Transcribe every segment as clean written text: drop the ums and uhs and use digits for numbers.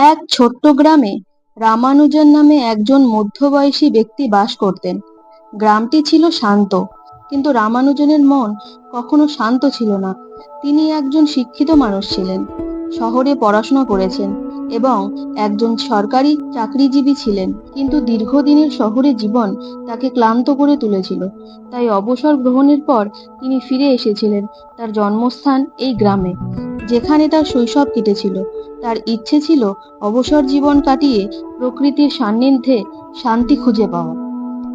এক ছোট্ট গ্রামে রামানুজন নামে একজন মধ্যবয়সী ব্যক্তি বাস করতেন। গ্রামটি ছিল শান্ত, কিন্তু রামানুজনের মন কখনো শান্ত ছিল না। তিনি একজন শিক্ষিত মানুষ ছিলেন, শহরে পড়াশোনা করেছেন এবং একজন সরকারি চাকরিজীবী ছিলেন, কিন্তু দীর্ঘদিনের শহরে জীবন তাকে ক্লান্ত করে তুলেছিল। তাই অবসর গ্রহণের পর তিনি ফিরে এসেছিলেন তার জন্মস্থান এই গ্রামে, যেখানে তার শৈশব কেটেছিল। তার ইচ্ছে ছিল অবসর জীবন কাটিয়ে প্রকৃতির সান্নিধ্যে শান্তি খুঁজে পাওয়া।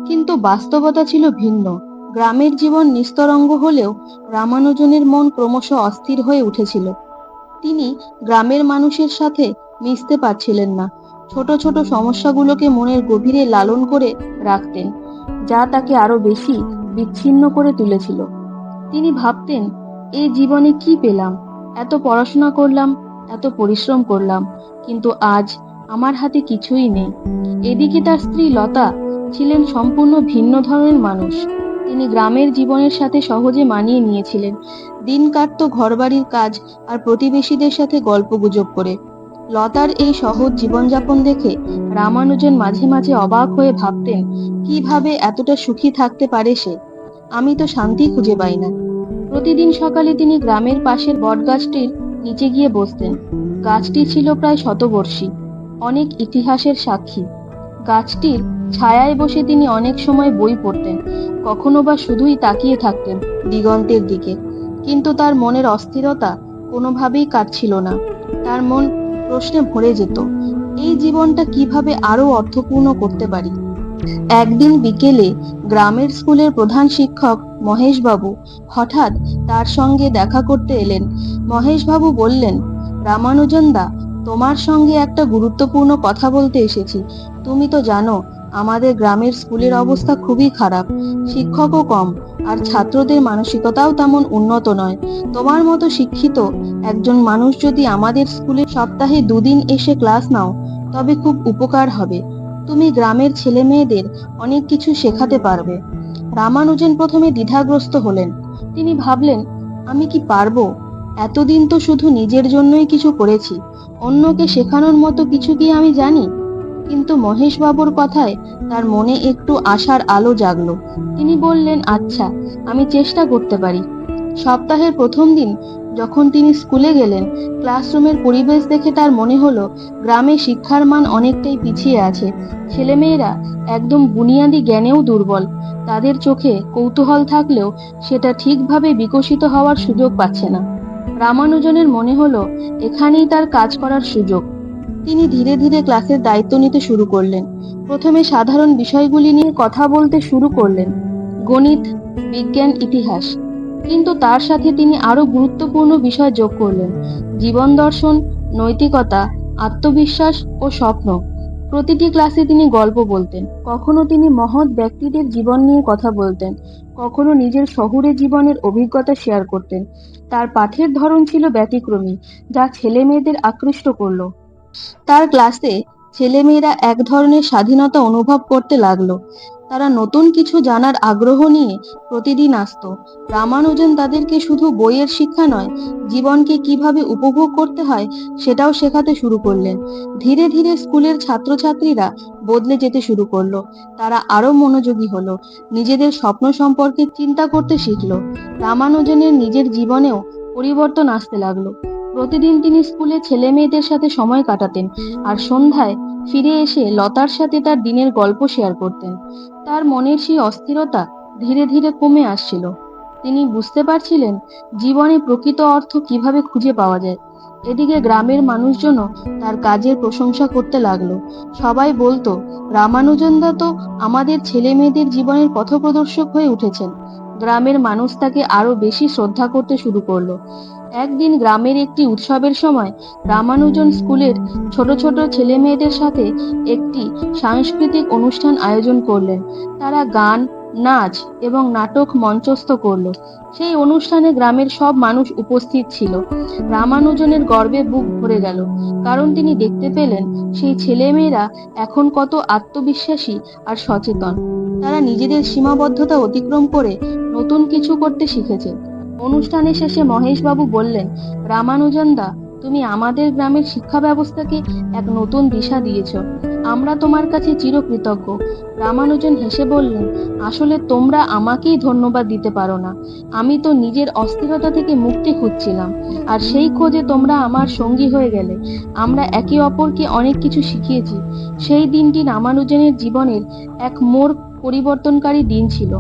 কিন্তু বাস্তবতা ছিল ভিন্ন। গ্রামের জীবন নিস্তরঙ্গ হলেও রামানুজনের মন ক্রমশ অস্থির হয়ে উঠেছিল। তিনি গ্রামের মানুষের সাথে মিশতে পারছিলেন না। ছোট ছোট সমস্যাগুলোকে মনের গভীরে লালন করে রাখতেন, যা তাকে আরো বেশি বিচ্ছিন্ন করে তুলেছিল। তিনি ভাবতেন, এই জীবনে কি পেলাম? এত পড়াশোনা করলাম, এত পরিশ্রম করলাম, কিন্তু আজ আমার হাতে কিছুই নেই। এদিকে তার স্ত্রী লতা ছিলেন সম্পূর্ণ ভিন্ন ধরনের মানুষ। তিনি গ্রামের জীবনের সাথে সহজে মানিয়ে নিয়েছিলেন। দিন কাটতো ঘরবাড়ির কাজ আর প্রতিবেশীদের সাথে গল্পগুজব করে। লতার এই সহজ জীবনযাপন দেখে রামানুজন মাঝে মাঝে অবাক হয়ে ভাবতেন, কিভাবে এতটা সুখী থাকতে পারে সে। আমি তো শান্তি খুঁজে পাই না। প্রতিদিন সকালে তিনি গ্রামের পাশের বটগাছটির নিচে গিয়ে বসতেন। গাছটি ছিল প্রায় শতবর্ষী, অনেক ইতিহাসের সাক্ষী। গাছটির ছায়ায় বসে তিনি অনেক সময় বই পড়তেন, কখনো বা শুধুই তাকিয়ে থাকতেন দিগন্তের দিকে। কিন্তু তার মনের অস্থিরতা কোনোভাবেই কাটছিল না। তার মন প্রশ্নে ভরে যেত, এই জীবনটা কিভাবে আরো অর্থপূর্ণ করতে পারি। একদিন বিকেলে গ্রামের স্কুলের প্রধান শিক্ষক মহেশবাবু হঠাৎ তার সঙ্গে দেখা করতে এলেন। মহেশবাবু বললেন, রামানুজন দা, তোমার সঙ্গে একটা গুরুত্বপূর্ণ কথা বলতে এসেছি। তুমি তো জানো, আমাদের গ্রামের স্কুলের অবস্থা খুবই খারাপ। শিক্ষকও কম, আর ছাত্রদের মানসিকতাও তেমন উন্নত নয়। তোমার মতো শিক্ষিত একজন মানুষ যদি আমাদের স্কুলে সপ্তাহে 2 দিন এসে ক্লাস নাও, তবে খুব উপকার হবে। তুমি গ্রামের ছেলে মেয়েদের অনেক কিছু শেখাতে পারবে। রামানুজন প্রথমে দ্বিধাগ্রস্ত হলেন। তিনি ভাবলেন, আমি কি পারবো? এতদিন তো শুধু নিজের জন্যই কিছু করেছি, অন্যকে শেখানোর মতো কিছু কি আমি জানি? কিন্তু মহেশবাবুর কথায় তার মনে একটু আশার আলো জাগলো। তিনি বললেন, আচ্ছা, আমি চেষ্টা করতে পারি। সপ্তাহের প্রথম দিন যখন তিনি স্কুলে গেলেন, ক্লাসরুমের পরিবেশ দেখে তার মনে হলো গ্রামে শিক্ষার মান অনেকটাই পিছিয়ে আছে। ছেলেমেয়েরা একদম বুনিয়াদি জ্ঞানেও দুর্বল। তাদের চোখে কৌতূহল থাকলেও সেটা ঠিকভাবে বিকশিত হওয়ার সুযোগ পাচ্ছে না। রামানুজনের মনে হলো এখানেই তার কাজ করার সুযোগ। তিনি ধীরে ধীরে ক্লাসের দায়িত্ব নিতে শুরু করলেন। প্রথমে সাধারণ বিষয়গুলি নিয়ে কথা বলতে শুরু করলেন, গণিত, বিজ্ঞান, ইতিহাস। কিন্তু তার সাথে তিনি আরো গুরুত্বপূর্ণ বিষয় যোগ করলেন, জীবন দর্শন, নৈতিকতা, আত্মবিশ্বাস ও স্বপ্ন। প্রতিটি ক্লাসে তিনি গল্প বলতেন, কখনো তিনি মহৎ ব্যক্তিদের জীবন নিয়ে কথা বলতেন, কখনো নিজের শহুরে জীবনের অভিজ্ঞতা শেয়ার করতেন। তার পাঠের ধরন ছিল ব্যতিক্রমী, যা ছেলে মেয়েদের আকৃষ্ট করলো। তার ক্লাসে ছেলেমেয়েরা এক ধরনের স্বাধীনতা অনুভব করতে লাগলো। তারা নতুন কিছু জানার আগ্রহ নিয়ে প্রতিদিন আসতো। রামানুজন তাদেরকে শুধু বইয়ের শিক্ষা নয়, জীবনকে কিভাবে উপভোগ করতে হয় সেটাও শেখাতে শুরু করলেন। ধীরে ধীরে স্কুলের ছাত্রছাত্রীরা বদলে যেতে শুরু করলো। তারা আরো মনোযোগী হলো, নিজেদের স্বপ্ন সম্পর্কে চিন্তা করতে শিখলো। রামানুজনের নিজের জীবনেও পরিবর্তন আসতে লাগলো। প্রতিদিন তিনি স্কুলে ছেলে মেয়েদের সাথে সময় কাটাতেন, আর সন্ধ্যায় ফিরে এসে লতার সাথে তার দিনের গল্প শেয়ার করতেন। তার মনের সেই অস্থিরতা ধীরে ধীরে কমে আসছিল। তিনি বুঝতে পারছিলেন জীবনে প্রকৃত অর্থ কিভাবে খুঁজে পাওয়া যায়। এদিকে গ্রামের মানুষজনও তার কাজের প্রশংসা করতে লাগলো। সবাই বলতো, রামানুজনদা তো আমাদের ছেলে মেয়েদের জীবনের পথপ্রদর্শক হয়ে উঠেছেন। গ্রামের মানুষ তাকে আরো বেশি শ্রদ্ধা করতে শুরু করলো। একদিন গ্রামের একটি উৎসবের সময় রামানুজন স্কুলের ছোট ছোট ছেলে মেয়েদের সাথে একটি সাংস্কৃতিক অনুষ্ঠান আয়োজন করলেন। তারা গান, নাচ এবং নাটক মঞ্চস্থ করলো। সেই অনুষ্ঠানে গ্রামের সব মানুষ উপস্থিত ছিল। রামানুজনের গর্বে বুক ভরে গেল, কারণ তিনি দেখতে পেলেন সেই ছেলেমেয়েরা এখন কত আত্মবিশ্বাসী আর সচেতন। তারা নিজেদের সীমাবদ্ধতা অতিক্রম করে নতুন কিছু করতে শিখেছে। অনুষ্ঠানের শেষে মহেশবাবু বললেন, রামানুজন দা, তুমি আমাদের গ্রামের শিক্ষা ব্যবস্থাকে এক নতুন দিশা দিয়েছ। আমরা তোমার কাছে চিরকৃতজ্ঞ। রামানুজন হেসে বললেন, আসলে তোমরা আমাকেই ধন্যবাদ দিতে পারো না। আমি তো নিজের অস্থিরতা থেকে মুক্তি খুঁজছিলাম, আর সেই খোঁজে তোমরা আমার সঙ্গী হয়ে গেলে। আমরা একে অপরকে অনেক কিছু শিখিয়েছি। সেই দিনটি রামানুজনের জীবনের এক মোড় পরিবর্তনকারী দিন ছিল।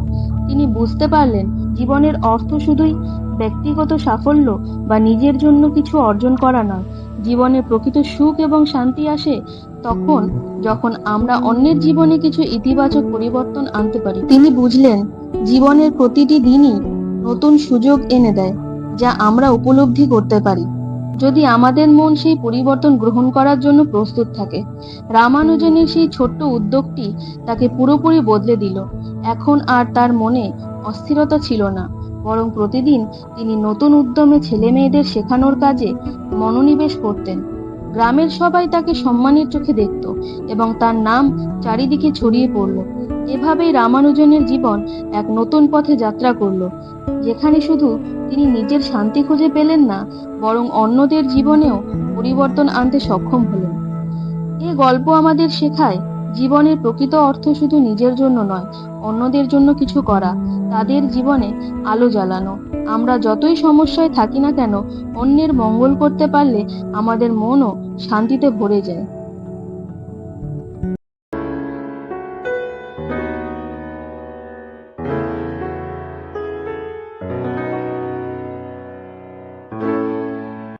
তিনি বুঝতে পারলেন, জীবনের অর্থ শুধুই ব্যক্তিগত সাফল্য বা নিজের জন্য কিছু অর্জন করা নয়। জীবনে প্রকৃত সুখ এবং শান্তি আসে তখন যখন আমরা অন্যের জীবনে কিছু ইতিবাচক পরিবর্তন আনতে পারি। তিনি বুঝলেন, জীবনের প্রতিটি দিনই নতুন সুযোগ এনে দেয়, যা আমরা উপলব্ধি করতে পারি যদি আমাদের মন সেই পরিবর্তন গ্রহণ করার জন্য প্রস্তুত থাকে। রামানুজনের সেই ছোট্ট উদ্যোগটি তাকে পুরোপুরি বদলে দিল। এখন আর তার মনে অস্থিরতা ছিল না, বরং প্রতিদিন তিনি নতুন উদ্যমে ছেলে মেয়েদের শেখানোর কাজে মনোনিবেশ করতেন। গ্রামের সবাই তাকে সম্মানের চোখে দেখত এবং তার নাম চারিদিকে ছড়িয়ে পড়ল। এভাবেই রামানুজনের জীবন এক নতুন পথে যাত্রা করল, যেখানে শুধু তিনি নিজের শান্তি খুঁজে পেলেন না, বরং অন্যদের জীবনেও পরিবর্তন আনতে সক্ষম হলেন। এ গল্প আমাদের শেখায়, জীবনের প্রকৃত অর্থ শুধু নিজের জন্য নয়, অন্যদের জন্য কিছু করা, তাদের জীবনে আলো জ্বালানো। আমরা যতই সমস্যায় থাকি না কেন, অন্যের মঙ্গল করতে পারলে আমাদের মনও শান্তিতে ভরে যায়।